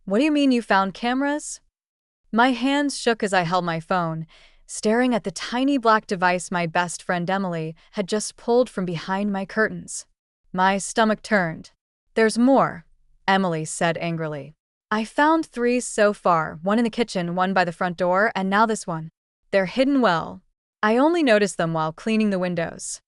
What do you mean you found cameras? My hands shook as I held my phone, staring at the tiny black device my best friend Emily had just pulled from behind my curtains. My stomach turned. There's more, Emily said angrily. I found 3 so far, one in the kitchen, one by the front door, and now this one. They're hidden well. I only noticed them while cleaning the windows.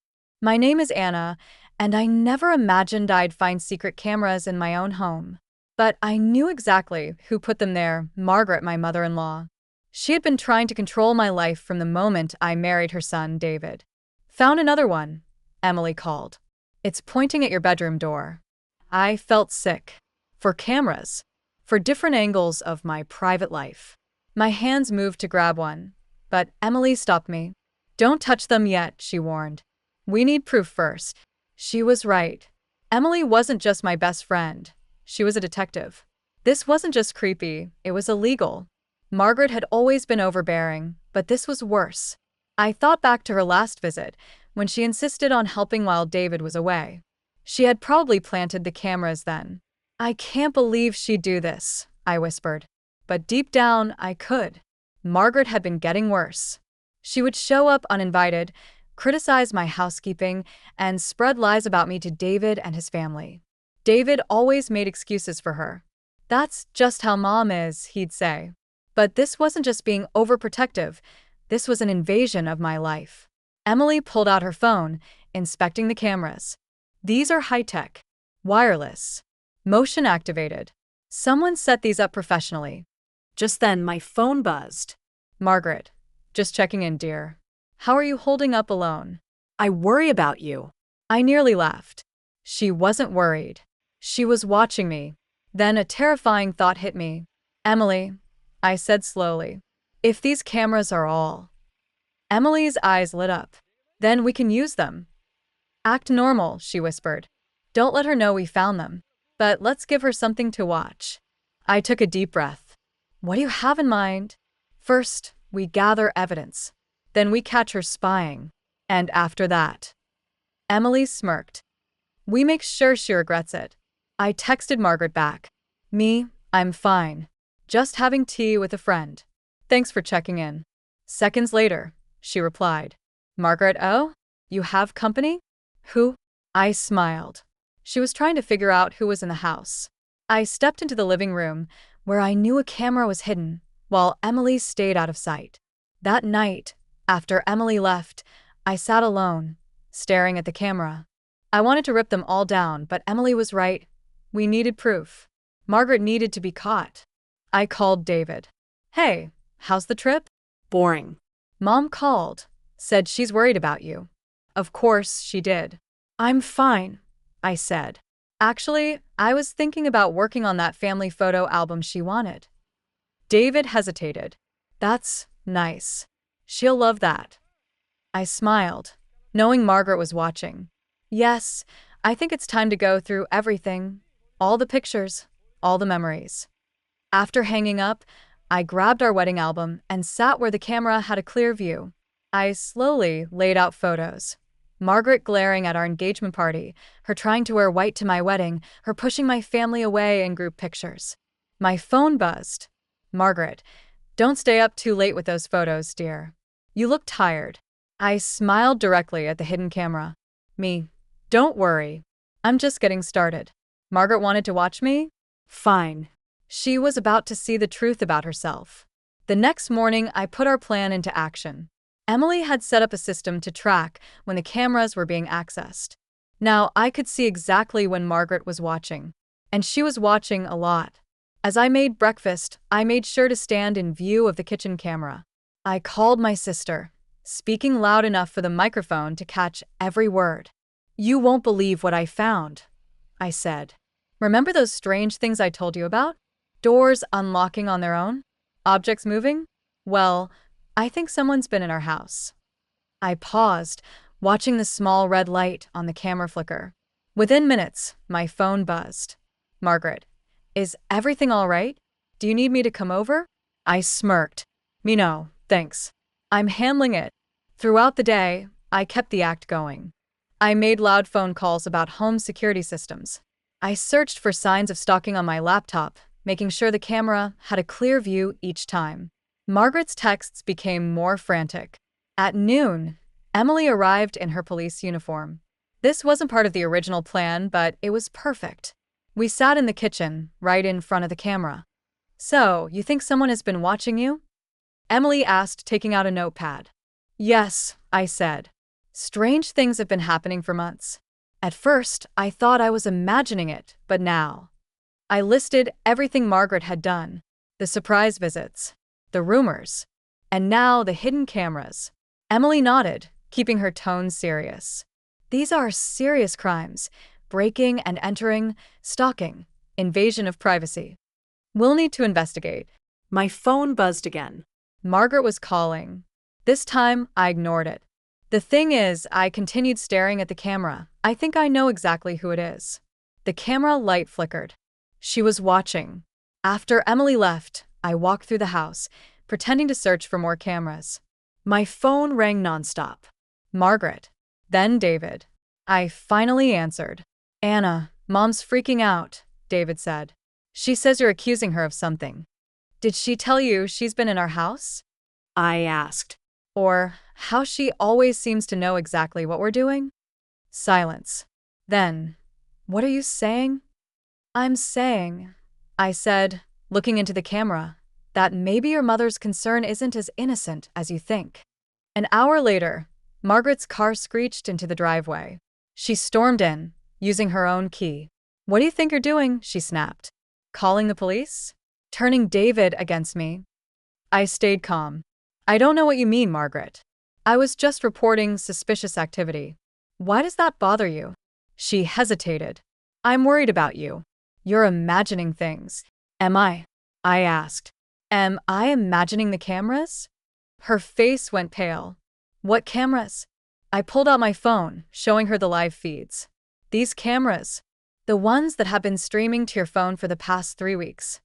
My name is Anna, and I never imagined I'd find secret cameras in my own home. But I knew exactly who put them there, Margaret, my mother-in-law. She had been trying to control my life from the moment I married her son, David. Found another one, Emily called. It's pointing at your bedroom door. I felt sick. For cameras. For different angles of my private life. My hands moved to grab one, but Emily stopped me. Don't touch them yet, she warned. We need proof first. She was right. Emily wasn't just my best friend. She was a detective. This wasn't just creepy, it was illegal. Margaret had always been overbearing, but this was worse. I thought back to her last visit, when she insisted on helping while David was away. She had probably planted the cameras then. I can't believe she'd do this, I whispered. But deep down, I could. Margaret had been getting worse. She would show up uninvited, criticize my housekeeping, and spread lies about me to David and his family. David always made excuses for her. That's just how Mom is, he'd say. But this wasn't just being overprotective. This was an invasion of my life. Emily pulled out her phone, inspecting the cameras. These are high-tech, wireless, motion-activated. Someone set these up professionally. Just then, my phone buzzed. Margaret, just checking in, dear. How are you holding up alone? I worry about you. I nearly laughed. She wasn't worried. She was watching me. Then a terrifying thought hit me. Emily, I said slowly, if these cameras are all... Emily's eyes lit up. Then we can use them. Act normal, she whispered. Don't let her know we found them. But let's give her something to watch. I took a deep breath. What do you have in mind? First, we gather evidence. Then we catch her spying. And after that... Emily smirked. We make sure she regrets it. I texted Margaret back. Me, I'm fine. Just having tea with a friend. Thanks for checking in. Seconds later, she replied. Margaret, oh? You have company? Who? I smiled. She was trying to figure out who was in the house. I stepped into the living room, where I knew a camera was hidden, while Emily stayed out of sight. That night, after Emily left, I sat alone, staring at the camera. I wanted to rip them all down, but Emily was right. We needed proof. Margaret needed to be caught. I called David. Hey, how's the trip? Boring. Mom called. Said she's worried about you. Of course she did. I'm fine, I said. Actually, I was thinking about working on that family photo album she wanted. David hesitated. That's nice. She'll love that. I smiled, knowing Margaret was watching. Yes, I think it's time to go through everything. All the pictures, all the memories. After hanging up, I grabbed our wedding album and sat where the camera had a clear view. I slowly laid out photos. Margaret glaring at our engagement party, her trying to wear white to my wedding, her pushing my family away in group pictures. My phone buzzed. Margaret, don't stay up too late with those photos, dear. You look tired. I smiled directly at the hidden camera. Me, don't worry. I'm just getting started. Margaret wanted to watch me? Fine. She was about to see the truth about herself. The next morning, I put our plan into action. Emily had set up a system to track when the cameras were being accessed. Now I could see exactly when Margaret was watching. And she was watching a lot. As I made breakfast, I made sure to stand in view of the kitchen camera. I called my sister, speaking loud enough for the microphone to catch every word. You won't believe what I found, I said. Remember those strange things I told you about? Doors unlocking on their own? Objects moving? Well, I think someone's been in our house. I paused, watching the small red light on the camera flicker. Within minutes, my phone buzzed. Margaret, is everything all right? Do you need me to come over? I smirked. Me no, thanks. I'm handling it. Throughout the day, I kept the act going. I made loud phone calls about home security systems. I searched for signs of stalking on my laptop, making sure the camera had a clear view each time. Margaret's texts became more frantic. At noon, Emily arrived in her police uniform. This wasn't part of the original plan, but it was perfect. We sat in the kitchen, right in front of the camera. "So, you think someone has been watching you?" Emily asked, taking out a notepad. "Yes," I said. "Strange things have been happening for months. At first, I thought I was imagining it, but now." I listed everything Margaret had done: the surprise visits, the rumors, and now the hidden cameras. Emily nodded, keeping her tone serious. "These are serious crimes: breaking and entering, stalking, invasion of privacy. We'll need to investigate." My phone buzzed again. Margaret was calling. This time, I ignored it. "The thing is," I continued, staring at the camera, "I think I know exactly who it is." The camera light flickered. She was watching. After Emily left, I walked through the house, pretending to search for more cameras. My phone rang nonstop. Margaret. Then David. I finally answered. "Anna, Mom's freaking out," David said. "She says you're accusing her of something." "Did she tell you she's been in our house?" I asked. "Or how she always seems to know exactly what we're doing?" Silence. Then, "What are you saying?" "I'm saying," I said, looking into the camera, "that maybe your mother's concern isn't as innocent as you think." An hour later, Margaret's car screeched into the driveway. She stormed in, using her own key. "What do you think you're doing?" she snapped. "Calling the police? Turning David against me?" I stayed calm. "I don't know what you mean, Margaret. I was just reporting suspicious activity." "Why does that bother you?" She hesitated. "I'm worried about you. You're imagining things." "Am I?" I asked. "Am I imagining the cameras?" Her face went pale. "What cameras?" I pulled out my phone, showing her the live feeds. "These cameras. The ones that have been streaming to your phone for the past 3 weeks."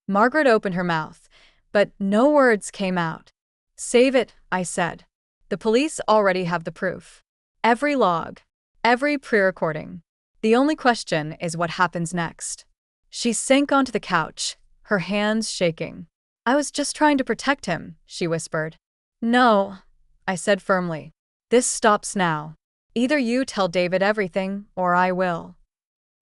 Margaret opened her mouth, but no words came out. "Save it," I said. "The police already have the proof. Every log, every pre-recording. The only question is what happens next." She sank onto the couch, her hands shaking. "I was just trying to protect him," she whispered. "No," I said firmly. "This stops now. Either you tell David everything, or I will."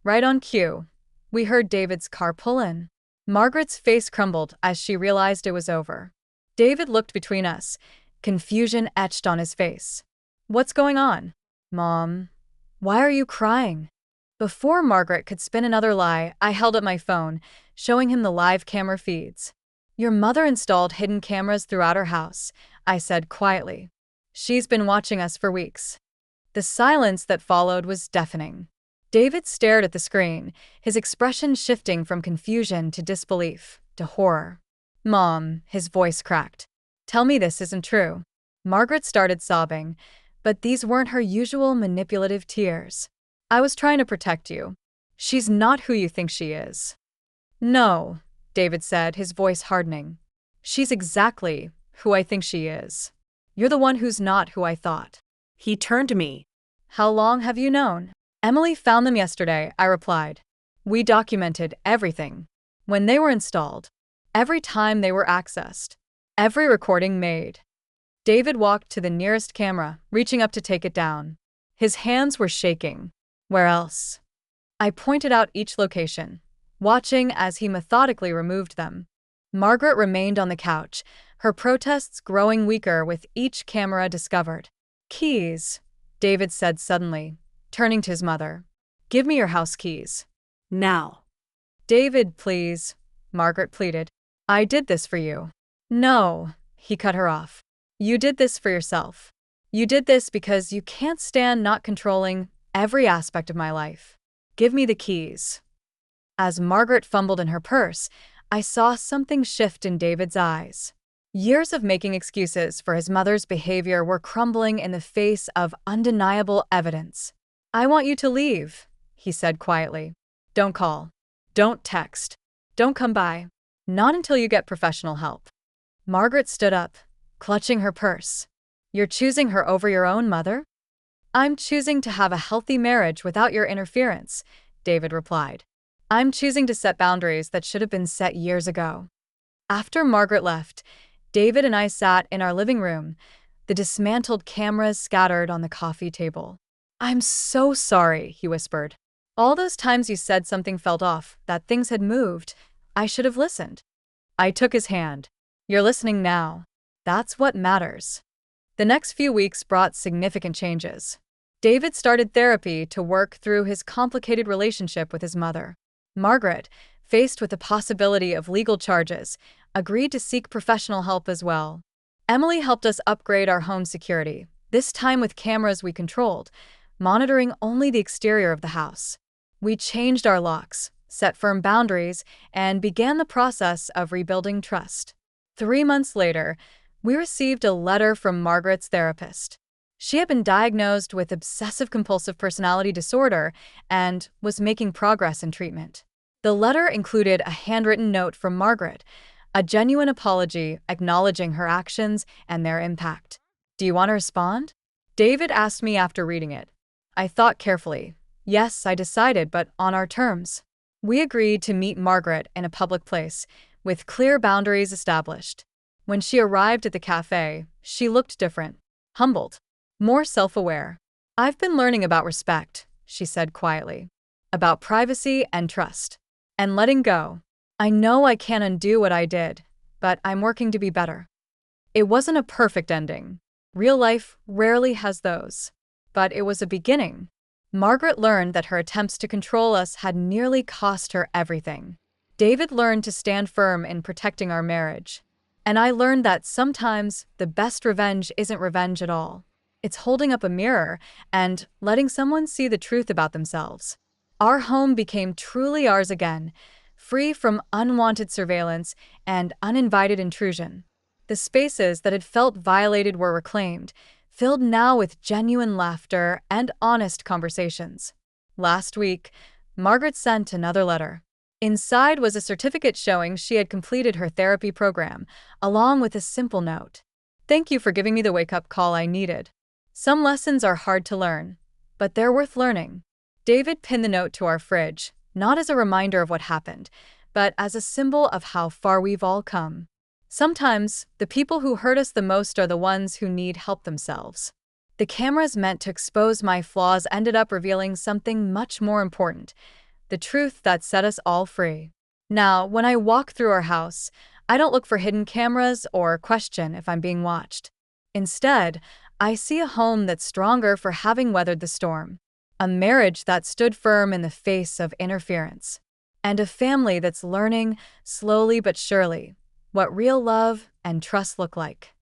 Right on cue, we heard David's car pull in. Margaret's face crumbled as she realized it was over. David looked between us, confusion etched on his face. "What's going on?" "Mom, why are you crying?" Before Margaret could spin another lie, I held up my phone, showing him the live camera feeds. "Your mother installed hidden cameras throughout her house," I said quietly. "She's been watching us for weeks." The silence that followed was deafening. David stared at the screen, his expression shifting from confusion to disbelief to horror. "Mom," his voice cracked. "Tell me this isn't true." Margaret started sobbing, but these weren't her usual manipulative tears. "I was trying to protect you. She's not who you think she is." "No," David said, his voice hardening. "She's exactly who I think she is. You're the one who's not who I thought." He turned to me. "How long have you known?" "Emily found them yesterday," I replied. "We documented everything. When they were installed, every time they were accessed, every recording made." David walked to the nearest camera, reaching up to take it down. His hands were shaking. "Where else?" I pointed out each location, watching as he methodically removed them. Margaret remained on the couch, her protests growing weaker with each camera discovered. "Keys," David said suddenly, turning to his mother. "Give me your house keys. Now." "David, please," Margaret pleaded. "I did this for you." "No," he cut her off. "You did this for yourself. You did this because you can't stand not controlling every aspect of my life. Give me the keys." As Margaret fumbled in her purse, I saw something shift in David's eyes. Years of making excuses for his mother's behavior were crumbling in the face of undeniable evidence. "I want you to leave," he said quietly. "Don't call. Don't text. Don't come by. Not until you get professional help." Margaret stood up, clutching her purse. "You're choosing her over your own mother?" "I'm choosing to have a healthy marriage without your interference," David replied. I'm choosing to set boundaries that should have been set years ago. After Margaret left, David and I sat in our living room, the dismantled cameras scattered on the coffee table. I'm so sorry, he whispered. All those times you said something felt off, that things had moved. I should have listened. I took his hand. You're listening now. That's what matters. The next few weeks brought significant changes. David started therapy to work through his complicated relationship with his mother. Margaret, faced with the possibility of legal charges, agreed to seek professional help as well. Emily helped us upgrade our home security, this time with cameras we controlled, monitoring only the exterior of the house. We changed our locks, set firm boundaries, and began the process of rebuilding trust. 3 months later, we received a letter from Margaret's therapist. She had been diagnosed with obsessive-compulsive personality disorder and was making progress in treatment. The letter included a handwritten note from Margaret, a genuine apology acknowledging her actions and their impact. Do you want to respond? David asked me after reading it. I thought carefully. Yes, I decided, but on our terms. We agreed to meet Margaret in a public place, with clear boundaries established. When she arrived at the cafe, she looked different, humbled, more self-aware. I've been learning about respect, she said quietly, about privacy and trust, and letting go. I know I can't undo what I did, but I'm working to be better. It wasn't a perfect ending. Real life rarely has those. But it was a beginning. Margaret learned that her attempts to control us had nearly cost her everything. David learned to stand firm in protecting our marriage. And I learned that sometimes the best revenge isn't revenge at all. It's holding up a mirror and letting someone see the truth about themselves. Our home became truly ours again, free from unwanted surveillance and uninvited intrusion. The spaces that had felt violated were reclaimed, filled now with genuine laughter and honest conversations. Last week, Margaret sent another letter. Inside was a certificate showing she had completed her therapy program, along with a simple note. Thank you for giving me the wake-up call I needed. Some lessons are hard to learn, but they're worth learning. David pinned the note to our fridge, not as a reminder of what happened, but as a symbol of how far we've all come. Sometimes, the people who hurt us the most are the ones who need help themselves. The cameras meant to expose my flaws ended up revealing something much more important, the truth that set us all free. Now, when I walk through our house, I don't look for hidden cameras or question if I'm being watched. Instead, I see a home that's stronger for having weathered the storm, a marriage that stood firm in the face of interference, and a family that's learning, slowly but surely, what real love and trust look like.